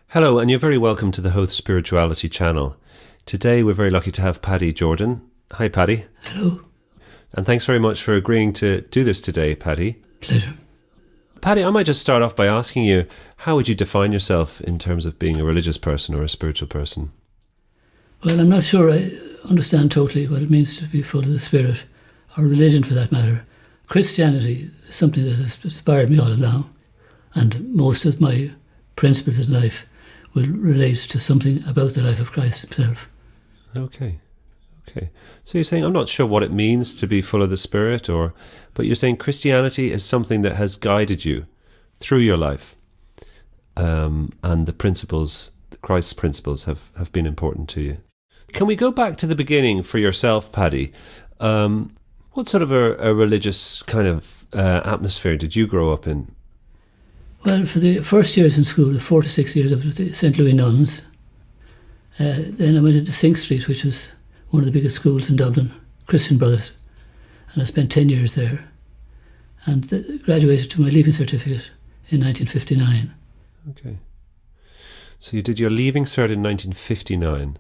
Hello, and you're very welcome to the Howth Spirituality channel. Today we're very lucky to have Paddy Jordan. Hi, Paddy. Hello. And thanks very much for agreeing to do this today, Paddy. Pleasure. Paddy, I might just start off by asking you, how would you define yourself in terms of being a religious person or a spiritual person? Well, I'm not sure I understand totally what it means to be full of the Spirit, or religion for that matter. Christianity is something that has inspired me all along, and most of my principles in life will relate to something about the life of Christ himself. Okay. So you're saying, I'm not sure what it means to be full of the Spirit, but you're saying Christianity is something that has guided you through your life, and the principles, Christ's principles, have been important to you. Can we go back to the beginning for yourself, Paddy? What sort of a religious kind of atmosphere did you grow up in? Well, for the first years in school, the 4 to 6 years, I was with the St. Louis nuns. Then I went into Synge Street, which was one of the biggest schools in Dublin, Christian Brothers, and I spent 10 years there, and graduated to my leaving certificate in 1959. Okay. So you did your leaving cert in 1959.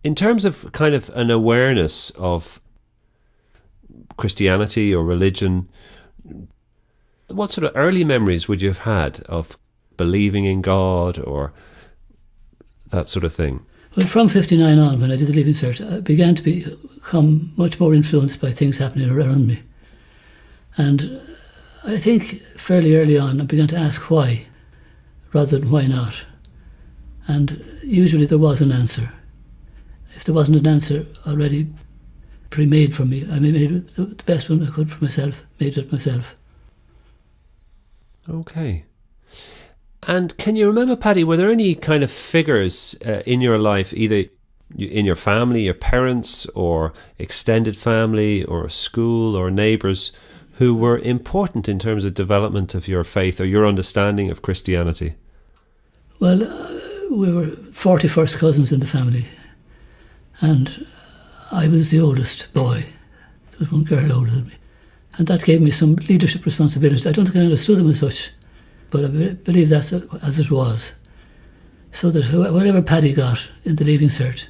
In terms of kind of an awareness of Christianity or religion, what sort of early memories would you have had of believing in God or that sort of thing? Well, from 59 on, when I did the leaving cert, I began to become much more influenced by things happening around me. And I think fairly early on, I began to ask why, rather than why not. And usually there was an answer. If there wasn't an answer already pre-made for me, I made the best one I could for myself, made it myself. Okay. And can you remember, Paddy, were there any kind of figures in your life, either in your family, your parents, or extended family, or school, or neighbours, who were important in terms of development of your faith or your understanding of Christianity? Well, we were 41st cousins in the family, and I was the oldest boy. There was one girl older than me. And that gave me some leadership responsibilities. I don't think I understood them as such, but I believe that's as it was. So that whatever Paddy got in the leaving cert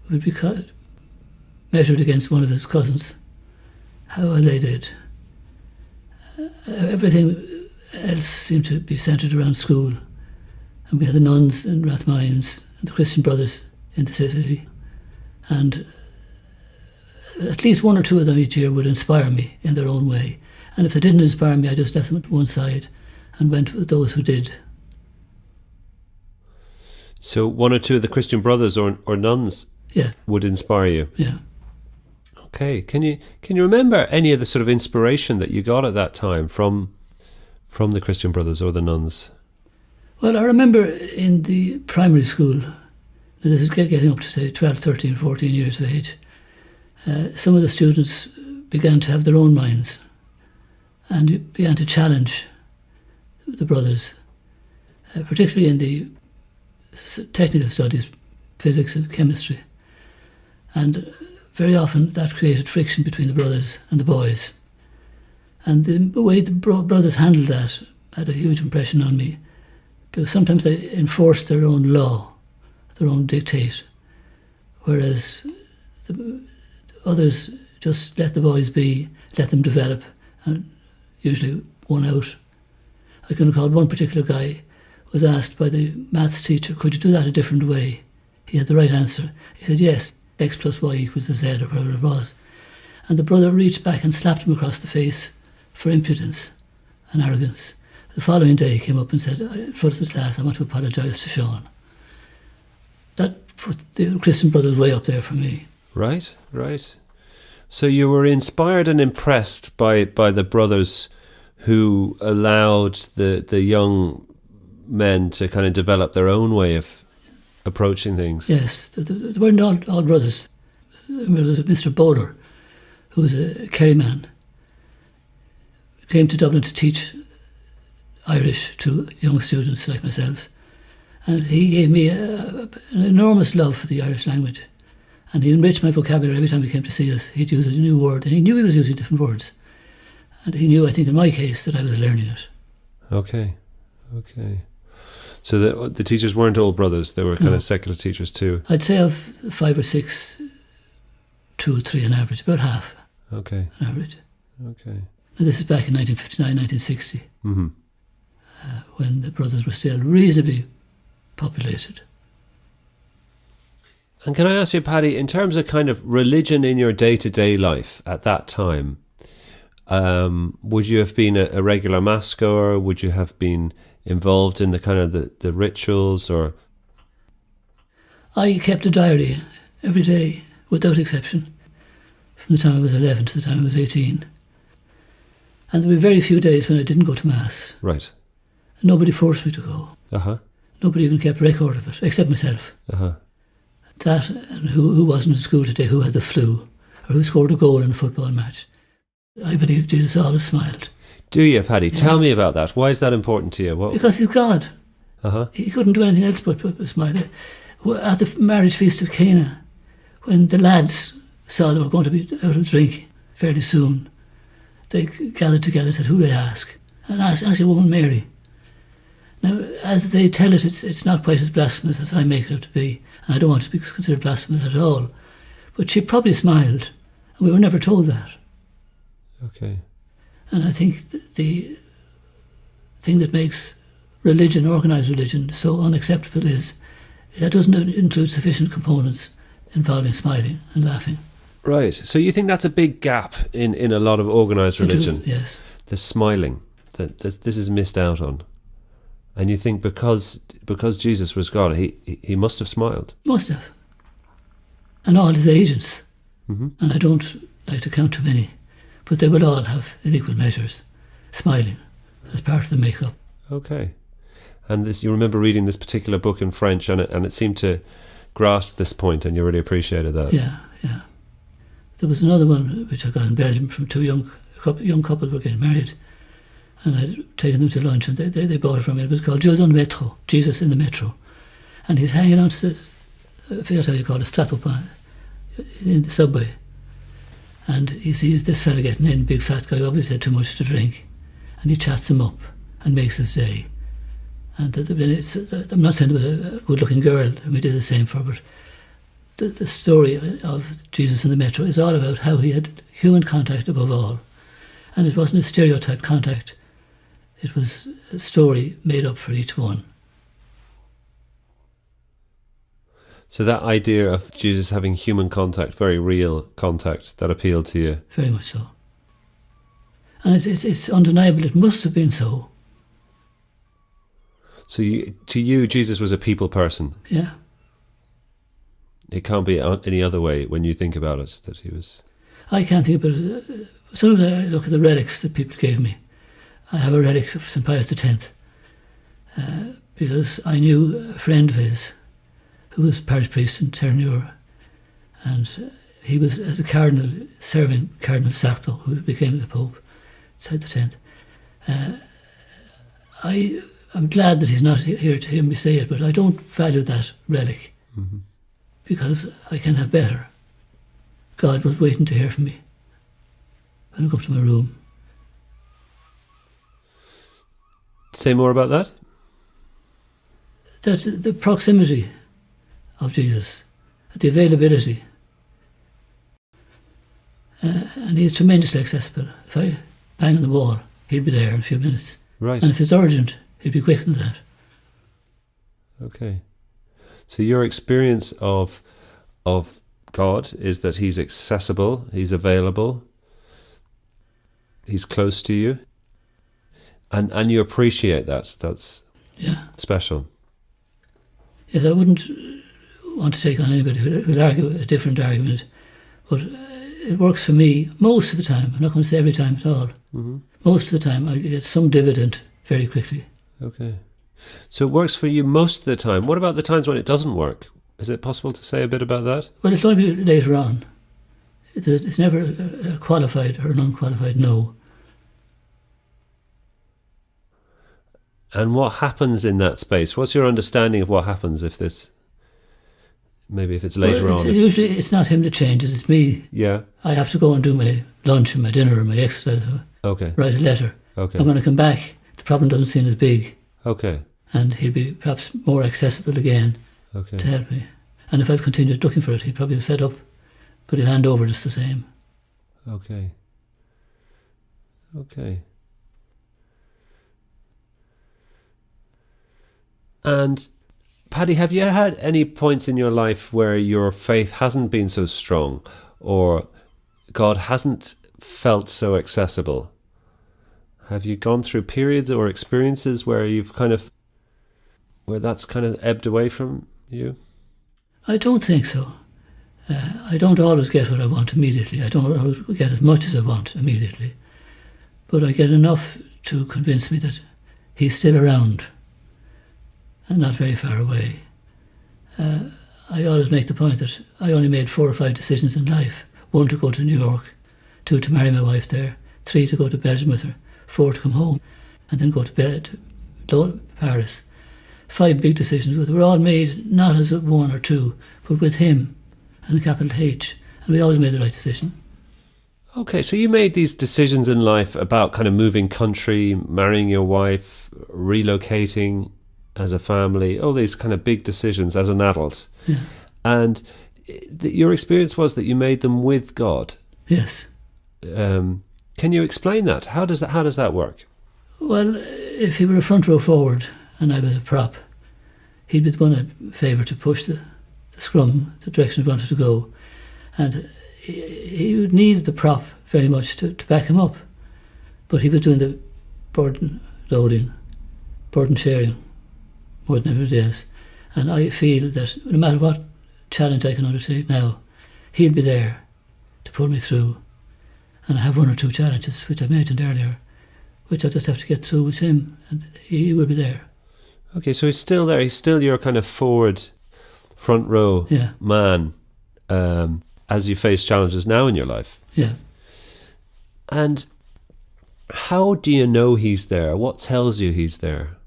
would be measured against one of his cousins, how well they did. Everything else seemed to be centred around school. And we had the nuns in Rathmines and the Christian Brothers in the city. And at least one or two of them each year would inspire me in their own way. And if they didn't inspire me, I just left them to one side and went with those who did. So one or two of the Christian Brothers or nuns would inspire you? Yeah. Okay. Can you remember any of the sort of inspiration that you got at that time from the Christian Brothers or the nuns? Well, I remember in the primary school, this is getting up to say 12, 13, 14 years of age, some of the students began to have their own minds and began to challenge the brothers, particularly in the technical studies, physics and chemistry. And very often that created friction between the brothers and the boys. And the way the brothers handled that had a huge impression on me, because sometimes they enforced their own law, their own dictate, whereas the others just let the boys be, let them develop, and usually won out. I can recall one particular guy was asked by the maths teacher, could you do that a different way? He had the right answer. He said, yes, x plus y equals z, or whatever it was. And the brother reached back and slapped him across the face for impudence and arrogance. The following day he came up and said, in front of the class, I want to apologise to Sean. That put the Christian Brothers way up there for me. Right. So you were inspired and impressed by the brothers who allowed the young men to kind of develop their own way of approaching things. Yes, they weren't all brothers. There was Mr. Bowler, who was a Kerry man, came to Dublin to teach Irish to young students like myself. And he gave me an enormous love for the Irish language. And he enriched my vocabulary every time he came to see us. He'd use a new word, and he knew he was using different words. And he knew, I think in my case, that I was learning it. Okay. So the teachers weren't all brothers; they were kind of secular teachers too. I'd say of 5 or 6, 2 or 3 on average, about half. Okay. On average. Okay. Now, this is back in 1959, 1960, Mm-hmm. when the brothers were still reasonably populated. And can I ask you, Paddy, in terms of kind of religion in your day-to-day life at that time, would you have been a regular mass goer? Would you have been involved in the kind of the rituals, or? I kept a diary every day, without exception, from the time I was 11 to the time I was 18. And there were very few days when I didn't go to Mass. Right. Nobody forced me to go. Uh-huh. Nobody even kept record of it, except myself. Uh-huh. That, and who wasn't in school today, who had the flu, or who scored a goal in a football match. I believe Jesus always smiled. Do you, Paddy? Yeah. Tell me about that. Why is that important to you? What? Because he's God. Uh-huh. He couldn't do anything else but smile. At the marriage feast of Cana, when the lads saw they were going to be out of drink fairly soon, they gathered together and said, "Who do they ask?" And asked a woman, Mary. Now, as they tell it, it's not quite as blasphemous as I make it out to be, and I don't want it to be considered blasphemous at all. But she probably smiled, and we were never told that. Okay. And I think the thing that makes religion, organised religion, so unacceptable is that doesn't include sufficient components involving smiling and laughing. Right. So you think that's a big gap in a lot of organised religion? I do, yes. The smiling, that this is missed out on. And you think because Jesus was God, he must have smiled? Must have. And all his agents. Mm-hmm. And I don't like to count too many, but they will all have, in equal measures, smiling as part of the make-up. Okay. And this, you remember reading this particular book in French, and it seemed to grasp this point, and you really appreciated that. Yeah. There was another one which I got in Belgium from two young couple who were getting married, and I'd taken them to lunch, and they bought it from me. It was called Dieu dans le métro, Jesus in the Metro. And he's hanging on to I forget how you call it, stratopane, in the subway. And he sees this fella getting in, big fat guy, obviously had too much to drink, and he chats him up and makes his day. And I'm not saying it was a good-looking girl whom he did the same for, but the story of Jesus in the Metro is all about how he had human contact above all. And it wasn't a stereotype contact. It was a story made up for each one. So that idea of Jesus having human contact, very real contact, that appealed to you? Very much so. And it's undeniable, it must have been so. So to you, Jesus was a people person? Yeah. It can't be any other way when you think about it, that he was... I can't think about it. Sometimes I look at the relics that people gave me. I have a relic of St. Pius X, because I knew a friend of his who was parish priest in Ternure, and he was, as a cardinal, serving Cardinal Sarto, who became the Pope, St. X. I'm glad that he's not here to hear me say it, but I don't value that relic, mm-hmm. because I can have better. God was waiting to hear from me when I go up to my room. Say more about that? That the proximity of Jesus, the availability, and he's tremendously accessible. If I bang on the wall, he'll be there in a few minutes. Right. And if it's urgent, he'll be quicker than that. Okay. So your experience of God is that he's accessible, he's available, he's close to you, and you appreciate that. That's special. Yes, I wouldn't want to take on anybody who'd argue a different argument, but it works for me most of the time. I'm not going to say every time at all. Mm-hmm. Most of the time I get some dividend very quickly. Okay. So it works for you most of the time. What about the times when it doesn't work? Is it possible to say a bit about that? Well, it'll only be later on. It's never a qualified or an unqualified no. And what happens in that space? What's your understanding of what happens if it's later on? Usually it's not him that changes, it's me. Yeah. I have to go and do my lunch and my dinner and my exercise. Okay. Write a letter. Okay. And when I come back, the problem doesn't seem as big. Okay. and he'll be perhaps more accessible again Okay. to help me. And if I've continued looking for it, he'd probably be fed up, but he'll hand over just the same. Okay. Okay. And Paddy, have you had any points in your life where your faith hasn't been so strong, or God hasn't felt so accessible? Have you gone through periods or experiences where where that's kind of ebbed away from you? I don't think so. I don't always get what I want immediately. I don't always get as much as I want immediately. But I get enough to convince me that he's still around and not very far away. I always make the point that I only made 4 or 5 decisions in life. 1 to go to New York, 2 to marry my wife there, 3 to go to Belgium with her, 4 to come home, and then go to Paris. 5 big decisions were all made not as 1 or 2, but with him and a capital H, and we always made the right decision. Okay, so you made these decisions in life about kind of moving country, marrying your wife, relocating as a family, all these kind of big decisions as an adult. Yeah. And your experience was that you made them with God. Yes. Can you explain that? How does that work? Well, if he were a front row forward and I was a prop, he'd be the one I'd favour to push the scrum, the direction he wanted to go. And he would need the prop very much to back him up. But he was doing the burden loading, burden sharing, more than everybody else. And I feel that no matter what challenge I can undertake now, he'll be there to pull me through. And I have 1 or 2 challenges, which I mentioned earlier, which I just have to get through with him, and he will be there. Okay, so he's still there. He's still your kind of forward, front row man as you face challenges now in your life. Yeah. And how do you know he's there? What tells you he's there?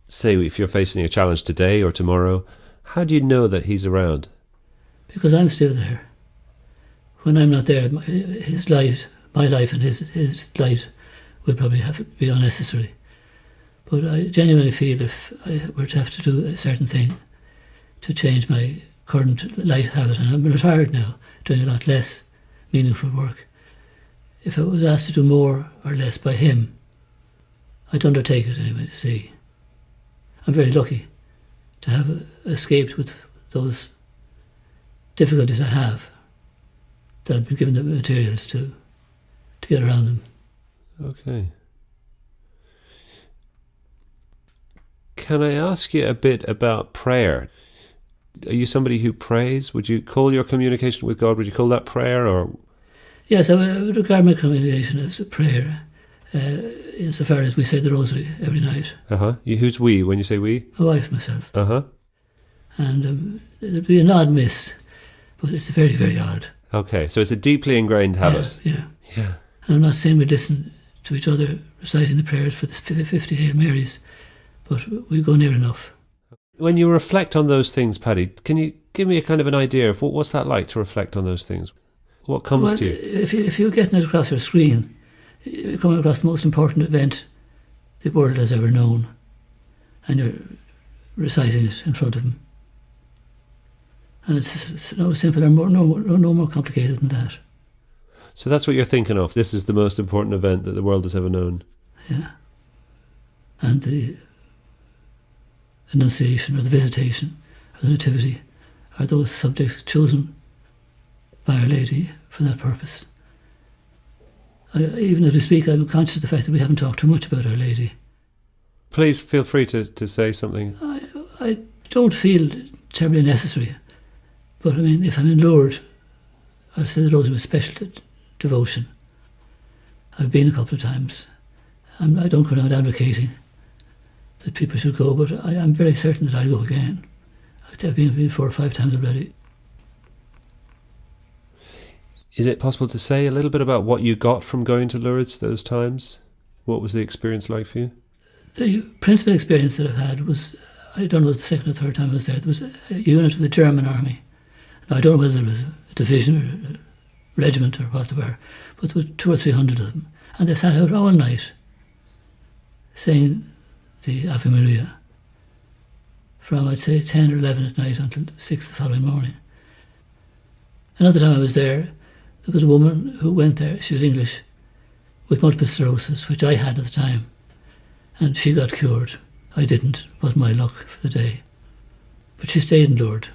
Say if you're facing a challenge today or tomorrow, how do you know that he's around? Because I'm still there. When I'm not there, his light, my life and his light would probably have to be unnecessary. But I genuinely feel if I were to have to do a certain thing to change my current life habit, and I'm retired now, doing a lot less meaningful work, if I was asked to do more or less by him, I'd undertake it anyway to see. I'm very lucky to have escaped with those difficulties I have, that I've been given the materials to get around them. Okay. Can I ask you a bit about prayer? Are you somebody who prays? Would you call your communication with God, would you call that prayer? Or Yes, I would regard my communication as a prayer, insofar as we say the rosary every night. Who's we when you say we? My wife and myself. And there'd be an odd miss, but it's very, very odd. Okay, so it's a deeply ingrained habit. Yeah. Yeah. And I'm not saying we listen to each other reciting the prayers for the 50 Hail Marys, but we go near enough. When you reflect on those things, Paddy, can you give me a kind of an idea of what's that like to reflect on those things? What comes to you? If you're getting it across your screen, you're coming across the most important event the world has ever known, and you're reciting it in front of him. And it's no simpler, no more complicated than that. So that's what you're thinking of. This is the most important event that the world has ever known. Yeah. And the Annunciation or the Visitation or the Nativity are those subjects chosen by Our Lady for that purpose. Even as we speak, I'm conscious of the fact that we haven't talked too much about Our Lady. Please feel free to say something. I don't feel terribly necessary, but I mean, if I'm in Lourdes, I'll say the Rosary with special devotion. I've been a couple of times. I don't go around advocating that people should go, but I'm very certain that I'll go again. I've been 4 or 5 times already. Is it possible to say a little bit about what you got from going to Lourdes those times? What was the experience like for you? The principal experience that I've had was, I don't know if the 2nd or 3rd time I was there was a unit of the German army. Now, I don't know whether it was a division or a regiment or what they were, but there were 200 or 300 of them. And they sat out all night saying the Ave Maria, from I'd say 10 or 11 at night until 6 the following morning. Another time I was there was a woman who went there, she was English, with multiple sclerosis, which I had at the time, and she got cured. I didn't. It wasn't my luck for the day. But she stayed in Lourdes,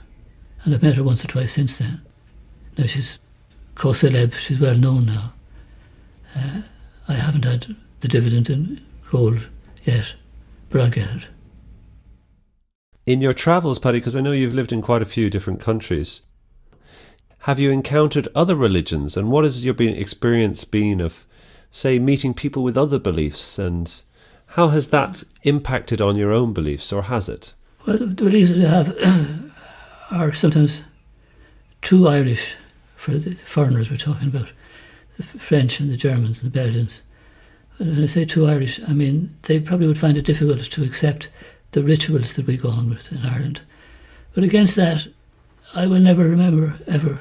and I've met her once or twice since then. Now she's co-celeb, she's well known now. I haven't had the dividend in gold yet, but I'll get it. In your travels, Paddy, because I know you've lived in quite a few different countries, have you encountered other religions, and what has your experience been of, say, meeting people with other beliefs, and how has that impacted on your own beliefs, or has it? Well, the beliefs that I have are sometimes too Irish for the foreigners we're talking about, the French and the Germans and the Belgians. When I say too Irish, I mean they probably would find it difficult to accept the rituals that we go on with in Ireland. But against that, I will never remember, ever,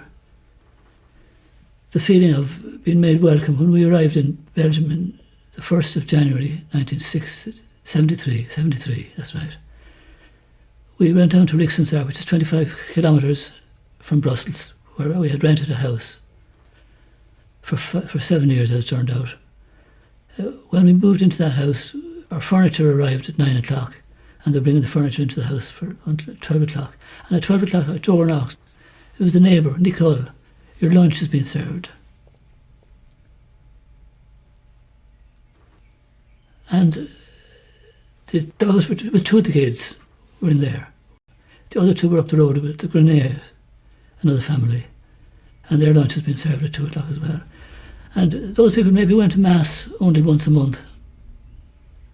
the feeling of being made welcome when we arrived in Belgium on the 1st of January 1973, that's right. We went down to Rixensart, which is 25 kilometres from Brussels, where we had rented a house for 7 years, as it turned out. When we moved into that house, our furniture arrived at 9 o'clock, and they're bringing the furniture into the house until 12 o'clock. And at 12 o'clock, a door knocked. It was the neighbour, Nicole. Your lunch has been served. And the house with two of the kids were in there. The other two were up the road with the Grenadiers, another family. And their lunch has been served at 2 o'clock as well. And those people maybe went to Mass only once a month,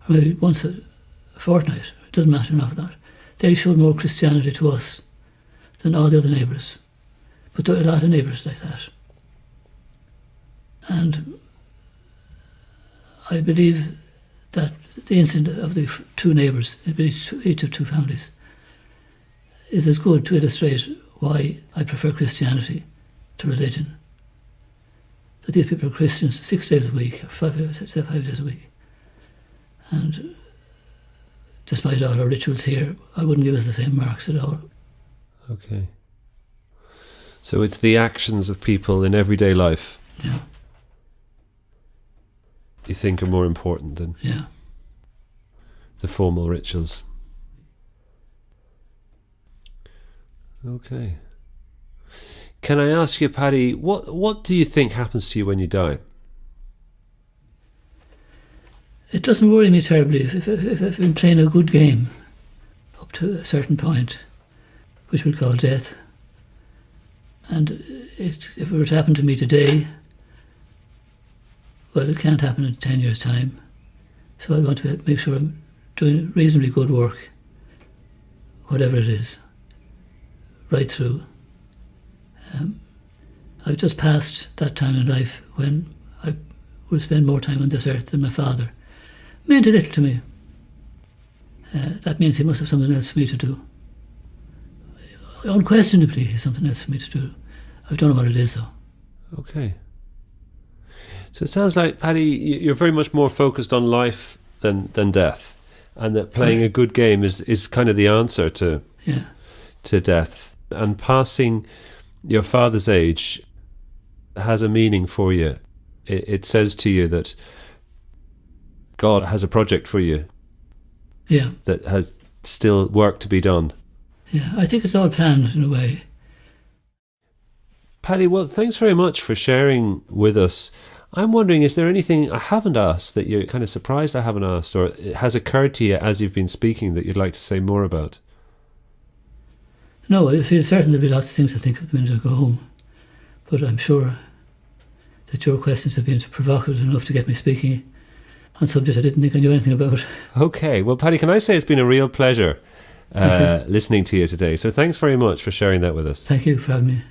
or maybe once a fortnight. It doesn't matter, not or not. They showed more Christianity to us than all the other neighbours. But there are a lot of neighbours like that. And I believe that the incident of the two neighbours, each of two families, is as good to illustrate why I prefer Christianity to religion. That these people are Christians 6 days a week, or 5 days a week. And despite all our rituals here, I wouldn't give us the same marks at all. Okay. So it's the actions of people in everyday life, yeah, you think are more important than the formal rituals. Okay. Can I ask you, Paddy, what do you think happens to you when you die? It doesn't worry me terribly if I've been playing a good game up to a certain point, which we'll call death. And if it were to happen to me today, well, it can't happen in 10 years' time. So I want to make sure I'm doing reasonably good work, whatever it is, right through. I've just passed that time in life when I would spend more time on this earth than my father. Meant a little to me. That means he must have something else for me to do. Unquestionably, he's something else for me to do. I don't know what it is, though. Okay. So it sounds like, Paddy, you're very much more focused on life than death, and that playing a good game is kind of the answer to death. And passing your father's age has a meaning for you. It says to you that God has a project for you. Yeah. That has still work to be done. Yeah, I think it's all planned in a way. Paddy, well, thanks very much for sharing with us. I'm wondering, is there anything I haven't asked that you're kind of surprised I haven't asked, or it has occurred to you as you've been speaking that you'd like to say more about? No, I feel certain there'll be lots of things I think of the minute I go home. But I'm sure that your questions have been provocative enough to get me speaking on subjects I didn't think I knew anything about. Okay. Well, Paddy, can I say it's been a real pleasure listening to you today. So thanks very much for sharing that with us. Thank you for having me.